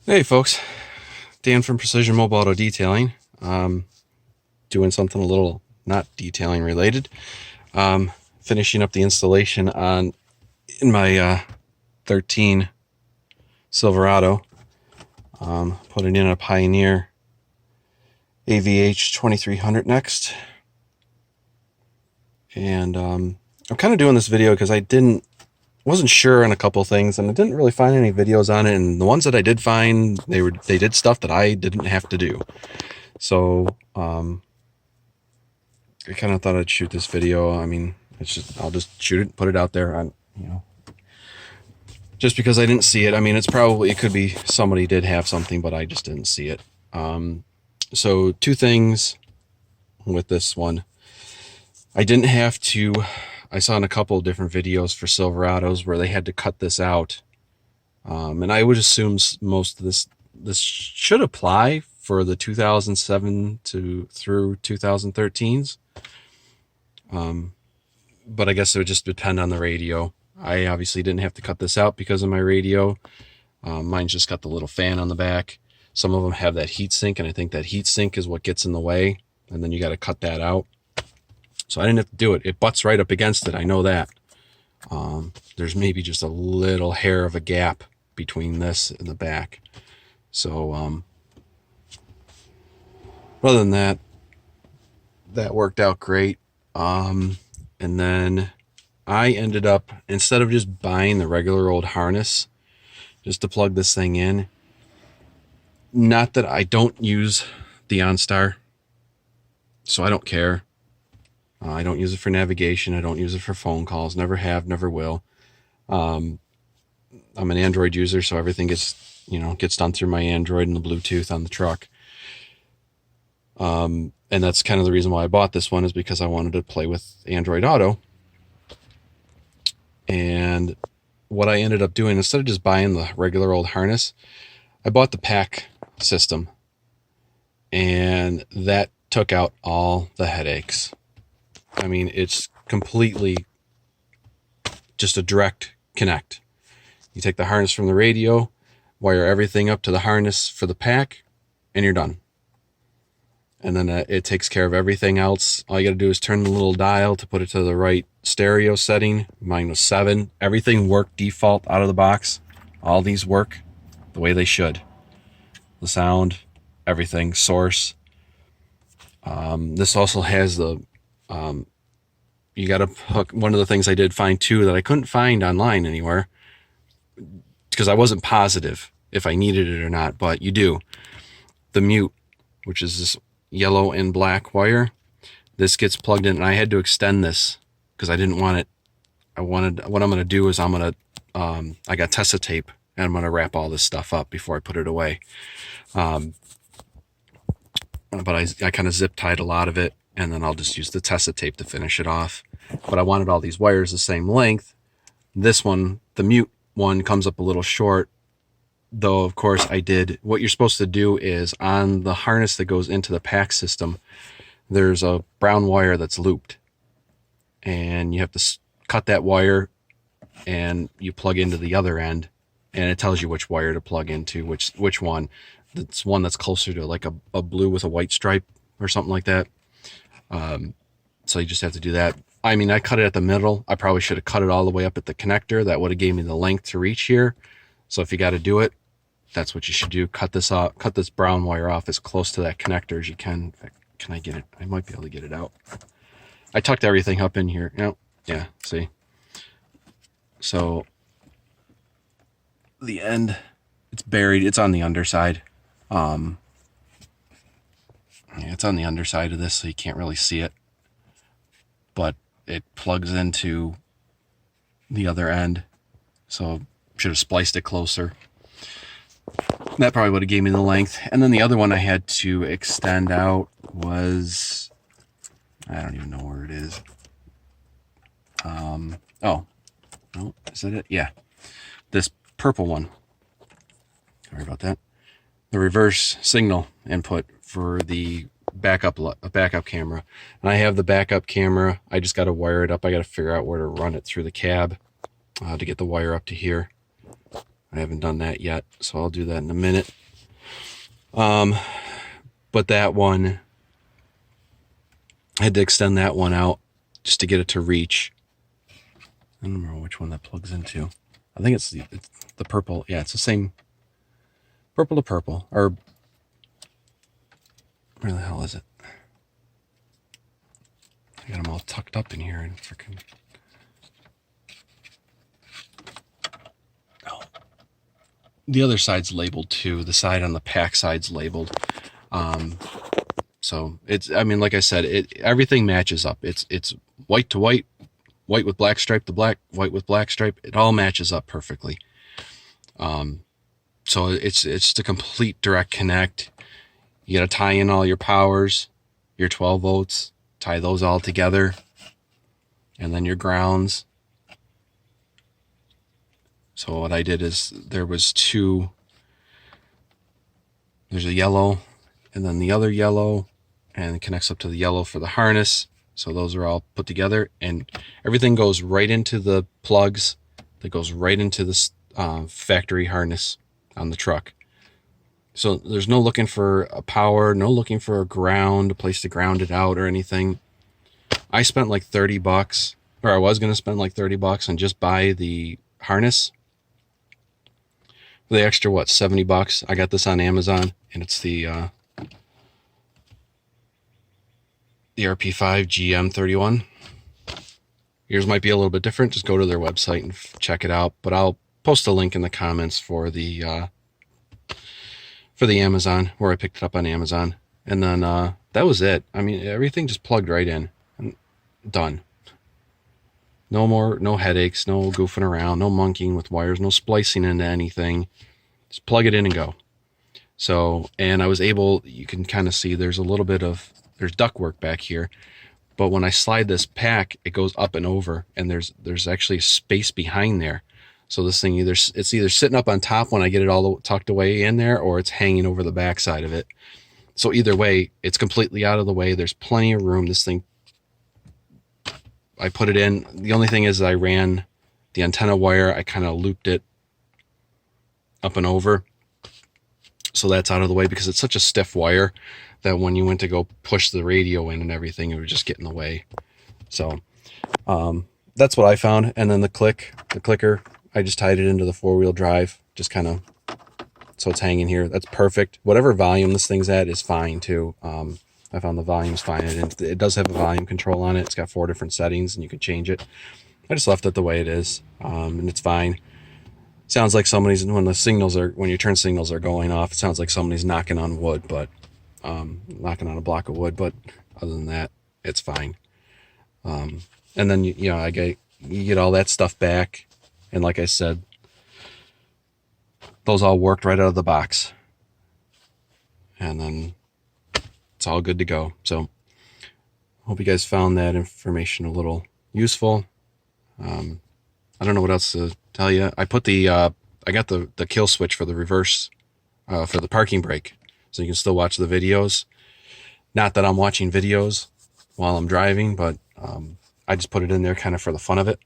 Hey folks, Dan from Precision Mobile Auto Detailing. Doing something a little not detailing related. Finishing up the installation in my 13 Silverado. Putting in a Pioneer AVH-2300NEX. And I'm kind of doing this video because wasn't sure on a couple things, and I didn't really find any videos on it. And the ones that I did find, they did stuff that I didn't have to do. So I kind of thought I'd shoot this video. I mean, I'll just shoot it, put it out there on, just because I didn't see it. I mean, it could be somebody did have something, but I just didn't see it. So two things with this one. I saw in a couple of different videos for Silverados where they had to cut this out. And I would assume most of this should apply for the 2007 through 2013s. But I guess it would just depend on the radio. I obviously didn't have to cut this out because of my radio. Mine's just got the little fan on the back. Some of them have that heat sink, and I think that heat sink is what gets in the way, and then you got to cut that out. So I didn't have to do it. It butts right up against it. I know that. There's maybe just a little hair of a gap between this and the back. So other than that, that worked out great. And then I ended up, instead of just buying the regular old harness just to plug this thing in, not that I don't use the OnStar, so I don't care. I don't use it for navigation. I don't use it for phone calls. Never have, never will. I'm an Android user, so everything gets done through my Android and the Bluetooth on the truck. And that's kind of the reason why I bought this one, is because I wanted to play with Android Auto. And what I ended up doing, instead of just buying the regular old harness, I bought the PAC system, and that took out all the headaches. I mean, it's completely just a direct connect. You take the harness from the radio, wire everything up to the harness for the PAC, and you're done. And then it takes care of everything else. All you got to do is turn the little dial to put it to the right stereo setting. Mine was 7. Everything worked default out of the box. All these work the way they should. The sound, everything, source. This also has the you got to hook. One of the things I did find too that I couldn't find online anywhere, because I wasn't positive if I needed it or not, but you do. The mute, which is this yellow and black wire, this gets plugged in, and I had to extend this because I didn't want it. What I'm going to do is I got Tessa tape, and I'm going to wrap all this stuff up before I put it away. But I kind of zip tied a lot of it, and then I'll just use the Tessa tape to finish it off. But I wanted all these wires the same length. This one, the mute one, comes up a little short, though of course I did. What you're supposed to do is, on the harness that goes into the PAC system, there's a brown wire that's looped, and you have to cut that wire, and you plug into the other end, and it tells you which wire to plug into, which one. That's one that's closer to like a blue with a white stripe or something like that. So you just have to do that. I mean, I cut it at the middle. I probably should have cut it all the way up at the connector. That would have gave me the length to reach here. So if you got to do it, that's what you should do. Cut this off. Cut this brown wire off as close to that connector as you can. Can I get it? I might be able to get it out. I tucked everything up in here. Yeah, see? So the end, it's buried. It's on the underside. Yeah, it's on the underside of this, so you can't really see it. But it plugs into the other end, so should have spliced it closer. That probably would have gave me the length. And then the other one I had to extend out was, I don't even know where it is. Oh, no, is that it? Yeah, this purple one. Sorry about that. The reverse signal input for the backup camera. And I have the backup camera. I just got to wire it up. I got to figure out where to run it through the cab to get the wire up to here. I haven't done that yet, so I'll do that in a minute. But that one, I had to extend that one out just to get it to reach. I don't remember which one that plugs into. I think it's the purple. Yeah, it's the same purple to purple. Or where the hell is it? I got them all tucked up in here and freaking. Oh. The other side's labeled too. The side on the PAC side's labeled. So it's, I mean, like I said, everything matches up. It's white to white, white with black stripe to black, white with black stripe. It all matches up perfectly. So it's the complete direct connect. You got to tie in all your powers, your 12 volts, tie those all together, and then your grounds. So what I did is there's a yellow and then the other yellow, and it connects up to the yellow for the harness. So those are all put together, and everything goes right into the plugs. That goes right into the factory harness on the truck. So there's no looking for a power, no looking for a ground, a place to ground it out or anything. I spent like $30, or I was going to spend like $30 and just buy the harness. The extra, what, $70? I got this on Amazon, and it's the RP5 GM31. Yours might be a little bit different. Just go to their website and check it out. But I'll post a link in the comments for the Amazon, where I picked it up on Amazon. And then that was it. I mean, everything just plugged right in. And done. No headaches, no goofing around, no monkeying with wires, no splicing into anything. Just plug it in and go. So, and I was able, you can kind of see there's a little bit of, there's ductwork back here. But when I slide this pack, it goes up and over, and there's actually space behind there. So this thing it's either sitting up on top when I get it all tucked away in there, or it's hanging over the back side of it. So either way, it's completely out of the way. There's plenty of room. This thing, I put it in. The only thing is I ran the antenna wire. I kind of looped it up and over. So that's out of the way, because it's such a stiff wire that when you went to go push the radio in and everything, it would just get in the way. So that's what I found. And then the clicker, I just tied it into the 4-wheel drive, just kind of, so it's hanging here. That's perfect. Whatever volume this thing's at is fine too. I found the volume's fine. It does have a volume control on it. It's got 4 different settings, and you can change it. I just left it the way it is, and it's fine. Sounds like somebody's, when your turn signals are going off, it sounds like somebody's knocking on wood, but knocking on a block of wood. But other than that, it's fine. And then you get all that stuff back, and like I said, those all worked right out of the box, and then it's all good to go. So hope you guys found that information a little useful. I don't know what else to tell you. I put I got the kill switch for the reverse, for the parking brake, so you can still watch the videos. Not that I'm watching videos while I'm driving, but I just put it in there kind of for the fun of it.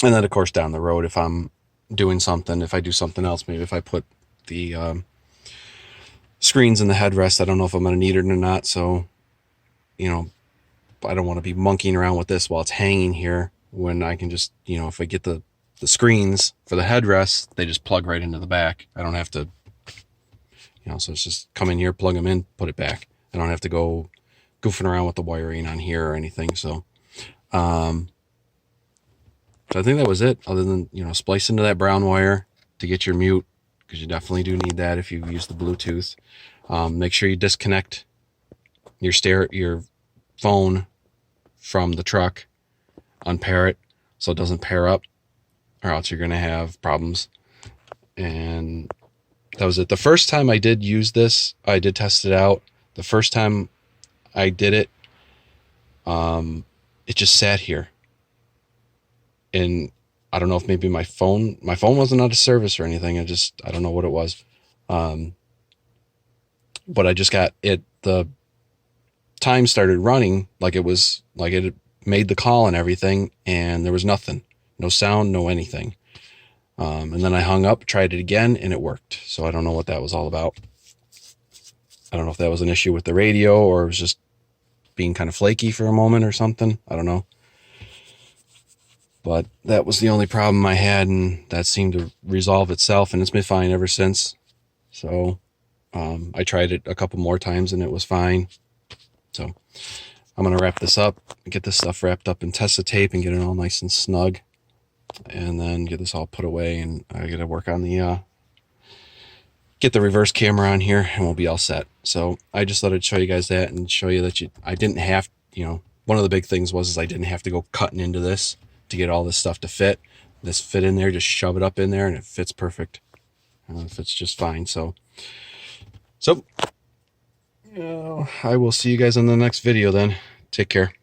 And then of course down the road, if I'm doing something, if I do something else, maybe if I put the screens in the headrest, I don't know if I'm going to need it or not. So, I don't want to be monkeying around with this while it's hanging here, when I can just, if I get the screens for the headrest, they just plug right into the back. I don't have to, so it's just come in here, plug them in, put it back. I don't have to go goofing around with the wiring on here or anything. So, so I think that was it, other than, splice into that brown wire to get your mute, because you definitely do need that if you use the Bluetooth. Make sure you disconnect your phone from the truck, unpair it so it doesn't pair up, or else you're going to have problems. And that was it. The first time I did use this, I did test it out. The first time I did it, it just sat here. And I don't know if maybe my phone wasn't out of service or anything. I don't know what it was. But I just got it. The time started running like it made the call and everything, and there was nothing, no sound, no anything. And then I hung up, tried it again, and it worked. So I don't know what that was all about. I don't know if that was an issue with the radio or it was just being kind of flaky for a moment or something. I don't know. But that was the only problem I had, and that seemed to resolve itself, and it's been fine ever since. So I tried it a couple more times, and it was fine. So I'm going to wrap this up, get this stuff wrapped up in Tessa tape and get it all nice and snug, and then get this all put away, and I got to work on the get the reverse camera on here, and we'll be all set. So I just thought I'd show you guys that and show you that I didn't have, one of the big things was I didn't have to go cutting into this to get all this stuff to fit. This fit in there, just shove it up in there, and it fits perfect. It fits just fine. So I will see you guys in the next video then. Take care.